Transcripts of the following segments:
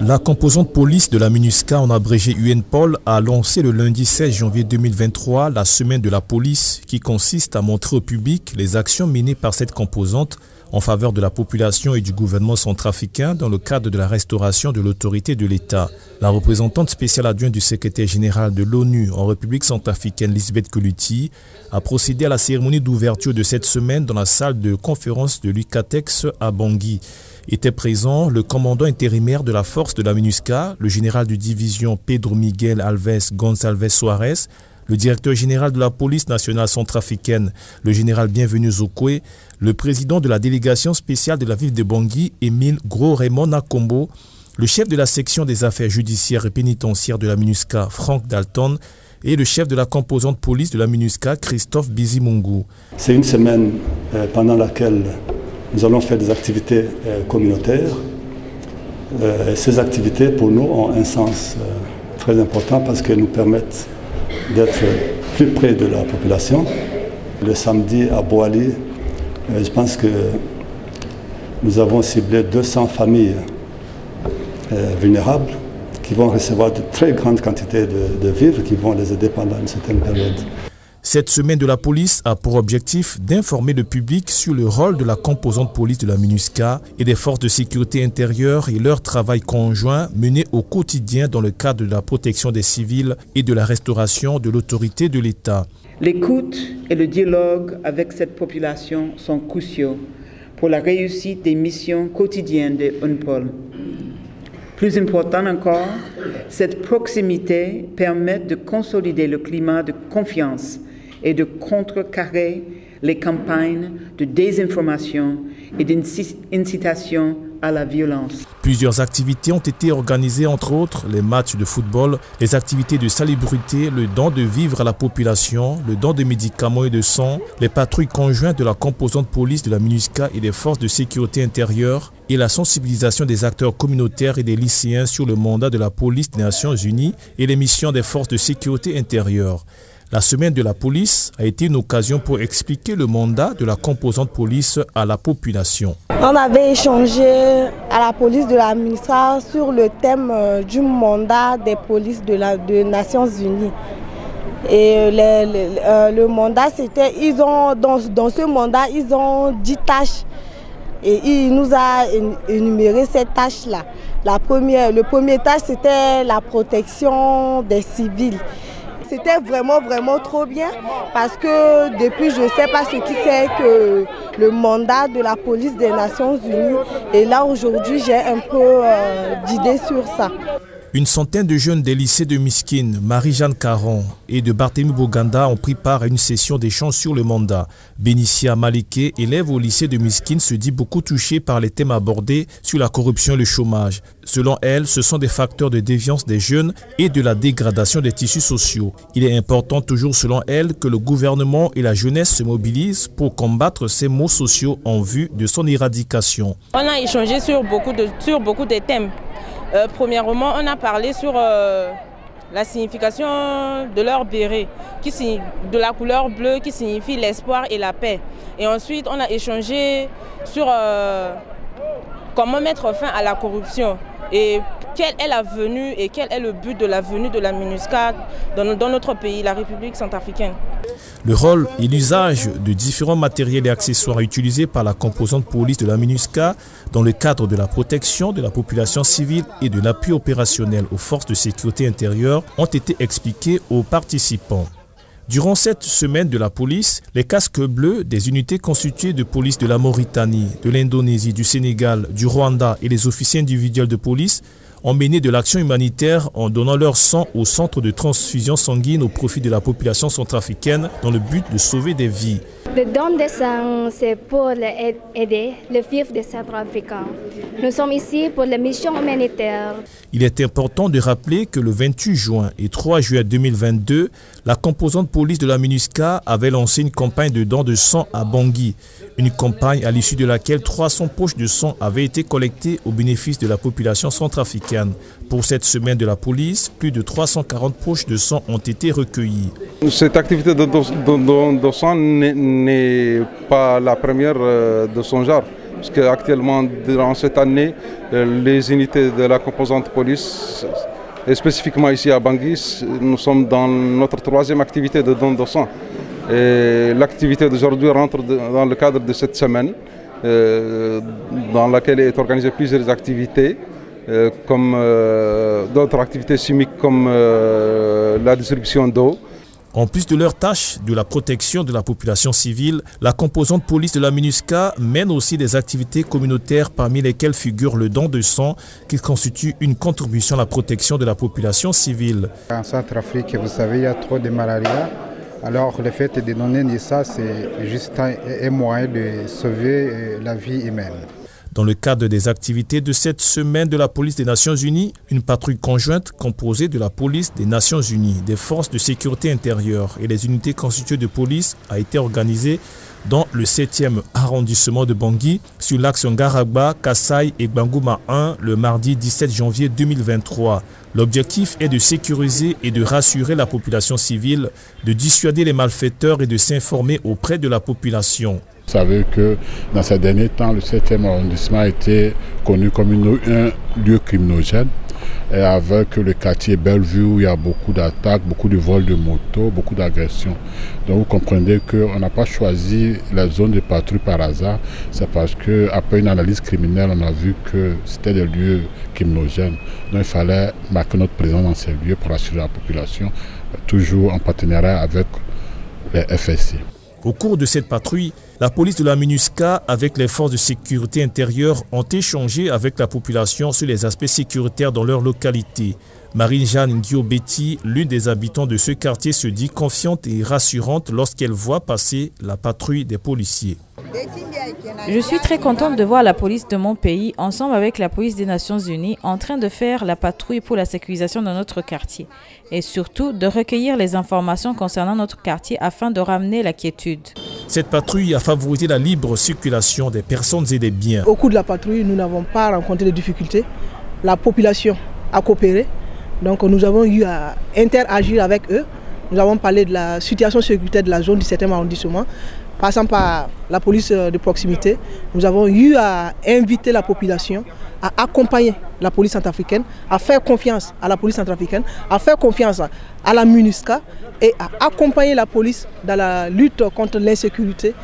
La composante police de la MINUSCA, en abrégé UNPOL, a lancé le lundi 16 janvier 2023 la semaine de la police qui consiste à montrer au public les actions menées par cette composante en faveur de la population et du gouvernement centrafricain dans le cadre de la restauration de l'autorité de l'État. La représentante spéciale adjointe du secrétaire général de l'ONU en République centrafricaine, Lisbeth Koluti, a procédé à la cérémonie d'ouverture de cette semaine dans la salle de conférence de l'UCATEX à Bangui. Était présent le commandant intérimaire de la force de la MINUSCA, le général de division Pedro Miguel Alves Gonçalves Soares, le directeur général de la police nationale centrafricaine, le général Bienvenu Zokwe, le président de la délégation spéciale de la ville de Bangui, Émile Gros-Raymond Nakombo, le chef de la section des affaires judiciaires et pénitentiaires de la MINUSCA, Frank Dalton, et le chef de la composante police de la MINUSCA, Christophe Bizimungu. C'est une semaine pendant laquelle nous allons faire des activités communautaires. Ces activités, pour nous, ont un sens très important parce qu'elles nous permettent d'être plus près de la population. Le samedi à Boali, je pense que nous avons ciblé 200 familles vulnérables qui vont recevoir de très grandes quantités de vivres qui vont les aider pendant une certaine période. Cette semaine de la police a pour objectif d'informer le public sur le rôle de la composante police de la MINUSCA et des forces de sécurité intérieure et leur travail conjoint mené au quotidien dans le cadre de la protection des civils et de la restauration de l'autorité de l'État. L'écoute et le dialogue avec cette population sont cruciaux pour la réussite des missions quotidiennes de UNPOL. Plus important encore, cette proximité permet de consolider le climat de confiance et de contrecarrer les campagnes de désinformation et d'incitation à la violence. Plusieurs activités ont été organisées, entre autres les matchs de football, les activités de salubrité, le don de vivres à la population, le don de médicaments et de sang, les patrouilles conjointes de la composante police de la MINUSCA et des forces de sécurité intérieure et la sensibilisation des acteurs communautaires et des lycéens sur le mandat de la police des Nations Unies et les missions des forces de sécurité intérieure. La semaine de la police a été une occasion pour expliquer le mandat de la composante police à la population. On avait échangé à la police de la MINUSCA sur le thème du mandat des polices des Nations Unies. Et le mandat, c'était, dans ce mandat, ils ont 10 tâches. Et il nous a énuméré ces tâches-là. Le premier tâche, c'était la protection des civils. C'était vraiment trop bien parce que depuis, je ne sais pas ce qui c'est que le mandat de la police des Nations Unies. Et là, aujourd'hui, j'ai un peu d'idées sur ça. Une centaine de jeunes des lycées de Miskine, Marie-Jeanne Caron et de Barthélemy Boganda ont pris part à une session d'échange sur le mandat. Bénicia Maliké, élève au lycée de Miskine, se dit beaucoup touchée par les thèmes abordés sur la corruption et le chômage. Selon elle, ce sont des facteurs de déviance des jeunes et de la dégradation des tissus sociaux. Il est important, toujours selon elle, que le gouvernement et la jeunesse se mobilisent pour combattre ces maux sociaux en vue de son éradication. On a échangé sur beaucoup de thèmes. Premièrement, on a parlé sur la signification de leur béret, de la couleur bleue qui signifie l'espoir et la paix. Et ensuite, on a échangé sur comment mettre fin à la corruption et quelle est la venue et quel est le but de la venue de la MINUSCA dans notre pays, la République centrafricaine. Le rôle et l'usage de différents matériels et accessoires utilisés par la composante police de la MINUSCA dans le cadre de la protection de la population civile et de l'appui opérationnel aux forces de sécurité intérieure ont été expliqués aux participants. Durant cette semaine de la police, les casques bleus des unités constituées de police de la Mauritanie, de l'Indonésie, du Sénégal, du Rwanda et les officiers individuels de police ont mené de l'action humanitaire en donnant leur sang au centre de transfusion sanguine au profit de la population centrafricaine dans le but de sauver des vies. Le don de sang, c'est pour aider les vivres des Centrafricains. Nous sommes ici pour la mission humanitaire. Il est important de rappeler que le 28 juin et 3 juillet 2022, la composante police de la MINUSCA avait lancé une campagne de don de sang à Bangui. Une campagne à l'issue de laquelle 300 poches de sang avaient été collectées au bénéfice de la population centrafricaine. Pour cette semaine de la police, plus de 340 poches de sang ont été recueillies. Cette activité de sang n'est pas la première de son genre. parce qu'actuellement, durant cette année, les unités de la composante police, et spécifiquement ici à Bangui, nous sommes dans notre 3e activité de don de sang. Et l'activité d'aujourd'hui rentre dans le cadre de cette semaine, dans laquelle est organisée plusieurs activités, comme d'autres activités chimiques comme la distribution d'eau. En plus de leurs tâches de la protection de la population civile, la composante police de la MINUSCA mène aussi des activités communautaires parmi lesquelles figure le don de sang qui constitue une contribution à la protection de la population civile. En Centrafrique, vous savez, il y a trop de malaria. Alors le fait de donner de ça, c'est juste un moyen de sauver la vie humaine. Dans le cadre des activités de cette semaine de la police des Nations Unies, une patrouille conjointe composée de la police des Nations Unies, des forces de sécurité intérieure et les unités constituées de police a été organisée dans le 7e arrondissement de Bangui sur l'axe Ngaragba, Kassai et Bangouma 1 le mardi 17 janvier 2023. L'objectif est de sécuriser et de rassurer la population civile, de dissuader les malfaiteurs et de s'informer auprès de la population. Vous savez que dans ces derniers temps, le 7e arrondissement a été connu comme un lieu criminogène. Et avec le quartier Bellevue, où il y a beaucoup d'attaques, beaucoup de vols de motos, beaucoup d'agressions. Donc vous comprenez qu'on n'a pas choisi la zone de patrouille par hasard. C'est parce qu'après une analyse criminelle, on a vu que c'était des lieux criminogènes. Donc il fallait marquer notre présence dans ces lieux pour assurer la population, toujours en partenariat avec les FSI. Au cours de cette patrouille, la police de la MINUSCA avec les forces de sécurité intérieure ont échangé avec la population sur les aspects sécuritaires dans leur localité. Marie-Jeanne Ngio-Betty, l'une des habitants de ce quartier, se dit confiante et rassurante lorsqu'elle voit passer la patrouille des policiers. Je suis très contente de voir la police de mon pays, ensemble avec la police des Nations Unies, en train de faire la patrouille pour la sécurisation de notre quartier et surtout de recueillir les informations concernant notre quartier afin de ramener la quiétude. Cette patrouille a favorisé la libre circulation des personnes et des biens. Au cours de la patrouille, nous n'avons pas rencontré de difficultés. La population a coopéré, donc nous avons eu à interagir avec eux. Nous avons parlé de la situation sécuritaire de la zone du 7e arrondissement. Passant par la police de proximité, nous avons eu à inviter la population à accompagner la police centrafricaine, à faire confiance à la police centrafricaine, à faire confiance à la MINUSCA et à accompagner la police dans la lutte contre l'insécurité.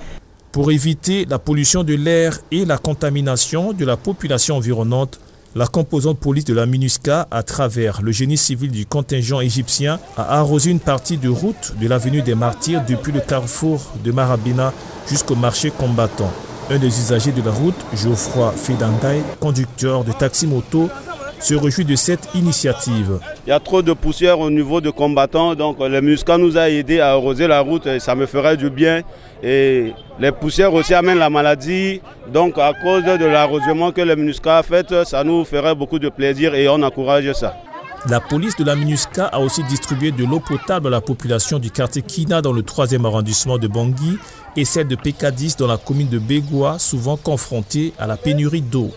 Pour éviter la pollution de l'air et la contamination de la population environnante, la composante police de la MINUSCA, à travers le génie civil du contingent égyptien, a arrosé une partie de route de l'avenue des Martyrs depuis le carrefour de Marabina jusqu'au marché combattant. Un des usagers de la route, Geoffroy Fedangaï, conducteur de taxi-moto, se réjouit de cette initiative. Il y a trop de poussière au niveau de combattants, donc le MINUSCA nous a aidé à arroser la route et ça me ferait du bien. Et les poussières aussi amènent la maladie, donc à cause de l'arrosement que le MINUSCA a fait, ça nous ferait beaucoup de plaisir et on encourage ça. La police de la MINUSCA a aussi distribué de l'eau potable à la population du quartier Kina dans le 3e arrondissement de Bangui et celle de PK10 dans la commune de Bégoua, souvent confrontée à la pénurie d'eau.